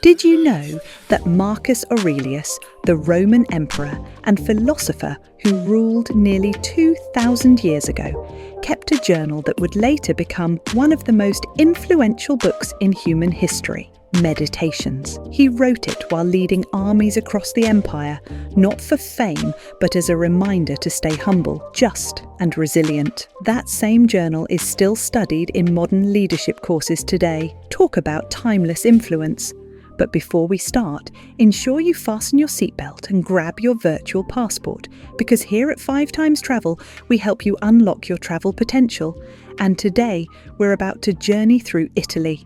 Did you know that Marcus Aurelius, the Roman Emperor and philosopher who ruled nearly 2,000 years ago, kept a journal that would later become one of the most influential books in human history? Meditations. He wrote it while leading armies across the empire, not for fame, but as a reminder to stay humble, just, and resilient. That same journal is still studied in modern leadership courses today. Talk about timeless influence. But before we start, ensure you fasten your seatbelt and grab your virtual passport, because here at 5 Times Travel, we help you unlock your travel potential. And today, we're about to journey through Italy.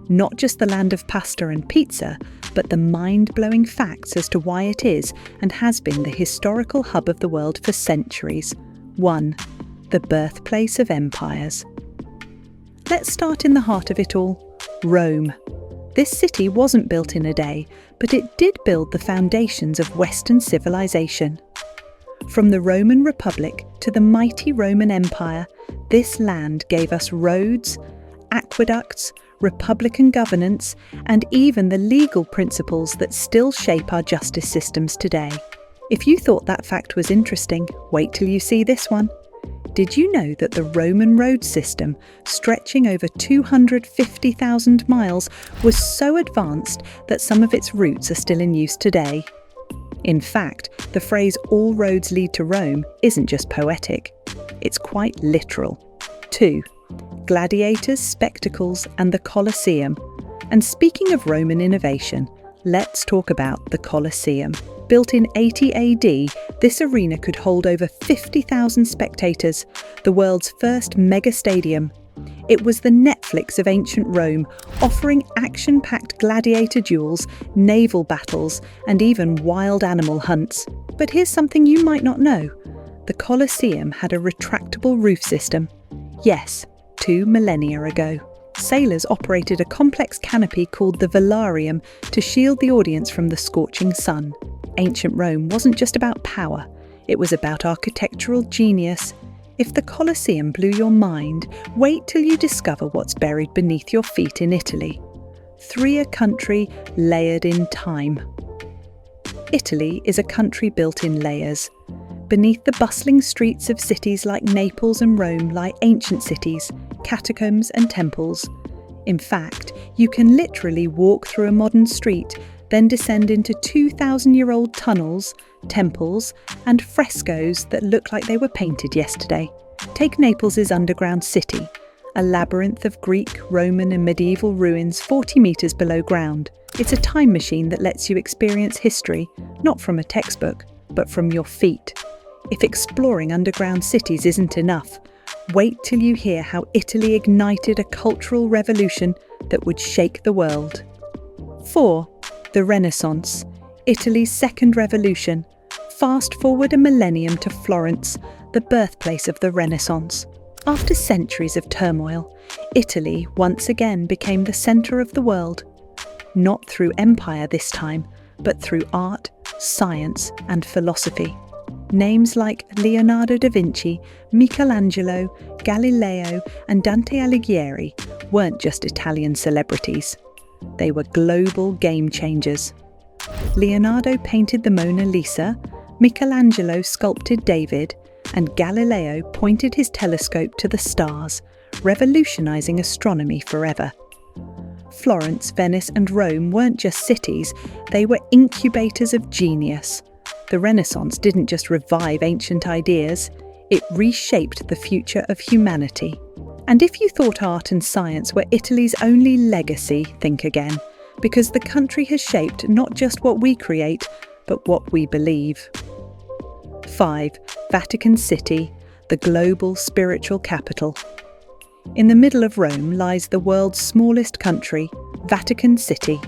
Not just the land of pasta and pizza, but the mind-blowing facts as to why it is and has been the historical hub of the world for centuries. 1. The birthplace of empires. Let's start in the heart of it all, Rome. This city wasn't built in a day, but it did build the foundations of Western civilization. From the Roman Republic to the mighty Roman Empire, this land gave us roads, aqueducts, republican governance, and even the legal principles that still shape our justice systems today. If you thought that fact was interesting, wait till you see this one. Did you know that the Roman road system, stretching over 250,000 miles, was so advanced that some of its routes are still in use today? In fact, the phrase "all roads lead to Rome" isn't just poetic, it's quite literal. 2. Gladiators, spectacles, and the Colosseum. And speaking of Roman innovation, let's talk about the Colosseum. Built in 80 AD, this arena could hold over 50,000 spectators, the world's first mega stadium. It was the Netflix of ancient Rome, offering action-packed gladiator duels, naval battles, and even wild animal hunts. But here's something you might not know. The Colosseum had a retractable roof system. Yes, 2 millennia ago. Sailors operated a complex canopy called the velarium to shield the audience from the scorching sun. Ancient Rome wasn't just about power, it was about architectural genius. If the Colosseum blew your mind, wait till you discover what's buried beneath your feet in Italy. 3. A country layered in time. Italy is a country built in layers. Beneath the bustling streets of cities like Naples and Rome lie ancient cities, catacombs and temples. In fact, you can literally walk through a modern street, then descend into 2,000-year-old tunnels, temples, and frescoes that look like they were painted yesterday. Take Naples' underground city, a labyrinth of Greek, Roman and medieval ruins 40 metres below ground. It's a time machine that lets you experience history, not from a textbook, but from your feet. If exploring underground cities isn't enough, wait till you hear how Italy ignited a cultural revolution that would shake the world. 4. The Renaissance, Italy's second revolution. Fast forward a millennium to Florence, the birthplace of the Renaissance. After centuries of turmoil, Italy once again became the centre of the world. Not through empire this time, but through art, science, and philosophy. Names like Leonardo da Vinci, Michelangelo, Galileo, and Dante Alighieri weren't just Italian celebrities. They were global game changers. Leonardo painted the Mona Lisa, Michelangelo sculpted David, and Galileo pointed his telescope to the stars, revolutionizing astronomy forever. Florence, Venice, and Rome weren't just cities, they were incubators of genius. The Renaissance didn't just revive ancient ideas, it reshaped the future of humanity. And if you thought art and science were Italy's only legacy, think again, because the country has shaped not just what we create, but what we believe. 5. Vatican City, the global spiritual capital. In the middle of Rome lies the world's smallest country, Vatican City.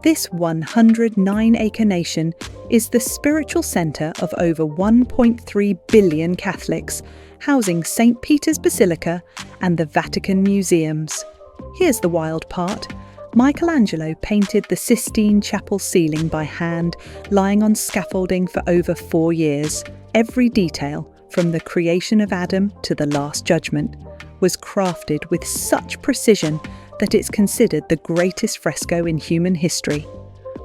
This 109-acre nation is the spiritual centre of over 1.3 billion Catholics, housing St. Peter's Basilica and the Vatican Museums. Here's the wild part. Michelangelo painted the Sistine Chapel ceiling by hand, lying on scaffolding for over 4 years. Every detail, from the creation of Adam to the Last Judgment, was crafted with such precision that it's considered the greatest fresco in human history.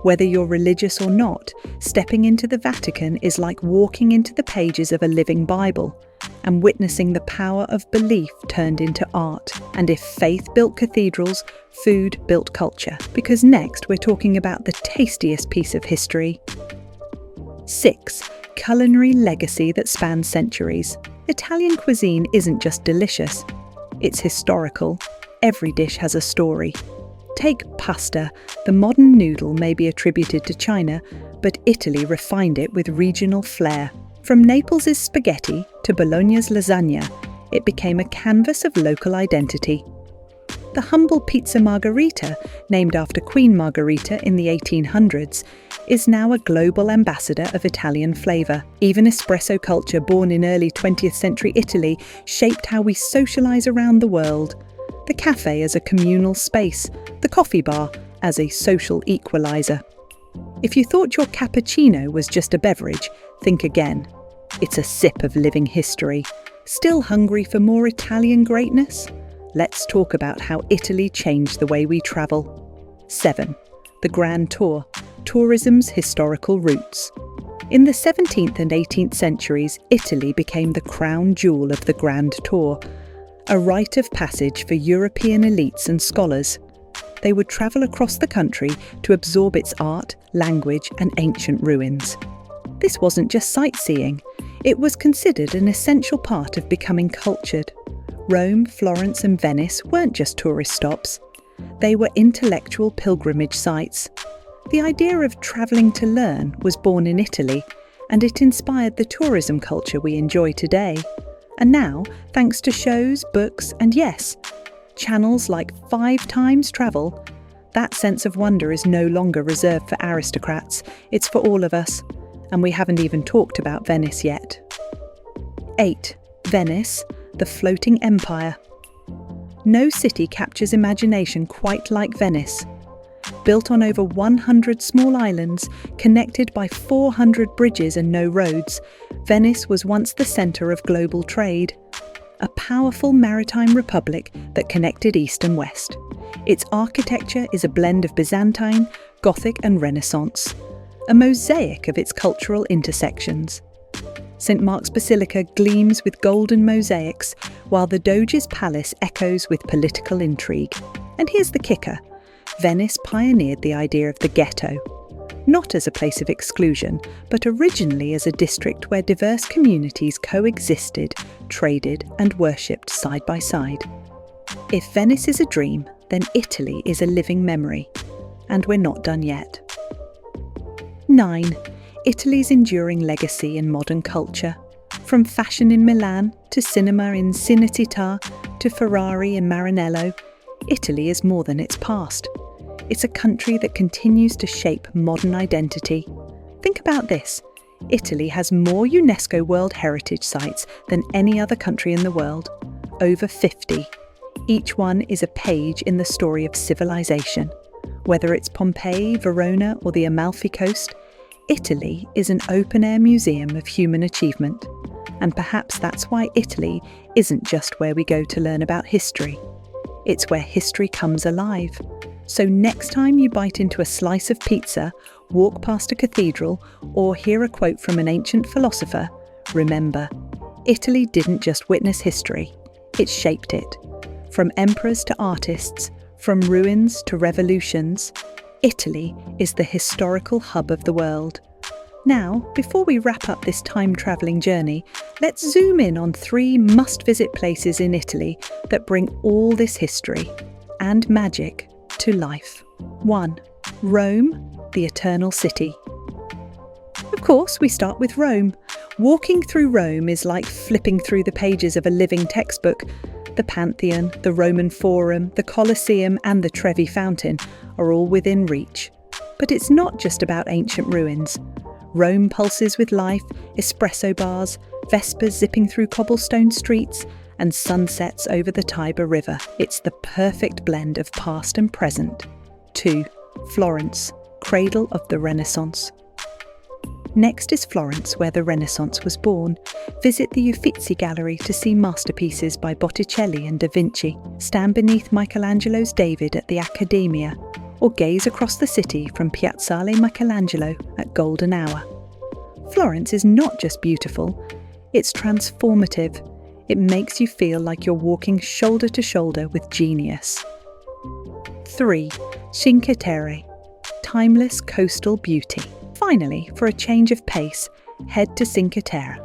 Whether you're religious or not, stepping into the Vatican is like walking into the pages of a living Bible and witnessing the power of belief turned into art. And if faith built cathedrals, food built culture. Because next we're talking about the tastiest piece of history. 6. Culinary legacy that spans centuries. Italian cuisine isn't just delicious, it's historical. Every dish has a story. Take pasta. The modern noodle may be attributed to China, but Italy refined it with regional flair. From Naples' spaghetti to Bologna's lasagna, it became a canvas of local identity. The humble pizza margherita, named after Queen Margherita in the 1800s, is now a global ambassador of Italian flavour. Even espresso culture, born in early 20th century Italy, shaped how we socialise around the world. The cafe as a communal space, the coffee bar as a social equaliser. If you thought your cappuccino was just a beverage, think again. It's a sip of living history. Still hungry for more Italian greatness? Let's talk about how Italy changed the way we travel. 7. The Grand Tour, tourism's historical roots. In the 17th and 18th centuries, Italy became the crown jewel of the Grand Tour, a rite of passage for European elites and scholars. They would travel across the country to absorb its art, language, and ancient ruins. This wasn't just sightseeing, it was considered an essential part of becoming cultured. Rome, Florence, and Venice weren't just tourist stops, they were intellectual pilgrimage sites. The idea of travelling to learn was born in Italy, and it inspired the tourism culture we enjoy today. And now, thanks to shows, books, and yes, channels like 5 Times Travel, that sense of wonder is no longer reserved for aristocrats, it's for all of us. And we haven't even talked about Venice yet. 8. Venice, the floating empire. No city captures imagination quite like Venice. Built on over 100 small islands, connected by 400 bridges and no roads, Venice was once the centre of global trade. A powerful maritime republic that connected East and West. Its architecture is a blend of Byzantine, Gothic and Renaissance. A mosaic of its cultural intersections. St. Mark's Basilica gleams with golden mosaics, while the Doge's palace echoes with political intrigue. And here's the kicker. Venice pioneered the idea of the ghetto, not as a place of exclusion, but originally as a district where diverse communities coexisted, traded, and worshipped side by side. If Venice is a dream, then Italy is a living memory. And we're not done yet. 9. Italy's enduring legacy in modern culture. From fashion in Milan, to cinema in Cinecittà, to Ferrari in Maranello, Italy is more than its past. It's a country that continues to shape modern identity. Think about this. Italy has more UNESCO World Heritage Sites than any other country in the world. Over 50. Each one is a page in the story of civilization. Whether it's Pompeii, Verona, or the Amalfi Coast, Italy is an open-air museum of human achievement. And perhaps that's why Italy isn't just where we go to learn about history. It's where history comes alive. So next time you bite into a slice of pizza, walk past a cathedral, or hear a quote from an ancient philosopher, remember, Italy didn't just witness history, it shaped it. From emperors to artists, from ruins to revolutions, Italy is the historical hub of the world. Now, before we wrap up this time-travelling journey, let's zoom in on 3 must-visit places in Italy that bring all this history and magic to life. 1. Rome, the Eternal City. Of course, we start with Rome. Walking through Rome is like flipping through the pages of a living textbook. The Pantheon, the Roman Forum, the Colosseum and the Trevi Fountain are all within reach. But it's not just about ancient ruins. Rome pulses with life, espresso bars, Vespers zipping through cobblestone streets, and sunsets over the Tiber River. It's the perfect blend of past and present. 2. Florence, cradle of the Renaissance. Next is Florence, where the Renaissance was born. Visit the Uffizi Gallery to see masterpieces by Botticelli and Da Vinci. Stand beneath Michelangelo's David at the Accademia, or gaze across the city from Piazzale Michelangelo at golden hour. Florence is not just beautiful, it's transformative. It makes you feel like you're walking shoulder to shoulder with genius. 3. Cinque Terre, timeless coastal beauty. Finally, for a change of pace, head to Cinque Terre,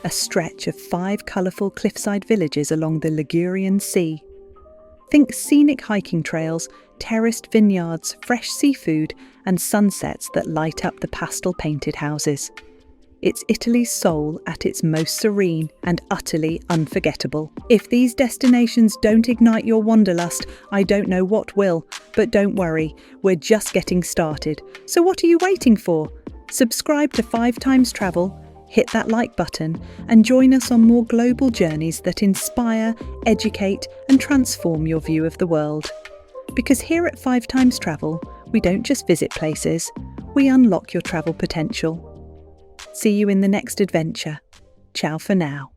a stretch of 5 colourful cliffside villages along the Ligurian Sea. Think scenic hiking trails, terraced vineyards, fresh seafood, and sunsets that light up the pastel-painted houses. It's Italy's soul at its most serene and utterly unforgettable. If these destinations don't ignite your wanderlust, I don't know what will. But don't worry, we're just getting started. So what are you waiting for? Subscribe to 5 Times Travel, hit that like button, and join us on more global journeys that inspire, educate, and transform your view of the world. Because here at 5 Times Travel, we don't just visit places, we unlock your travel potential. See you in the next adventure. Ciao for now.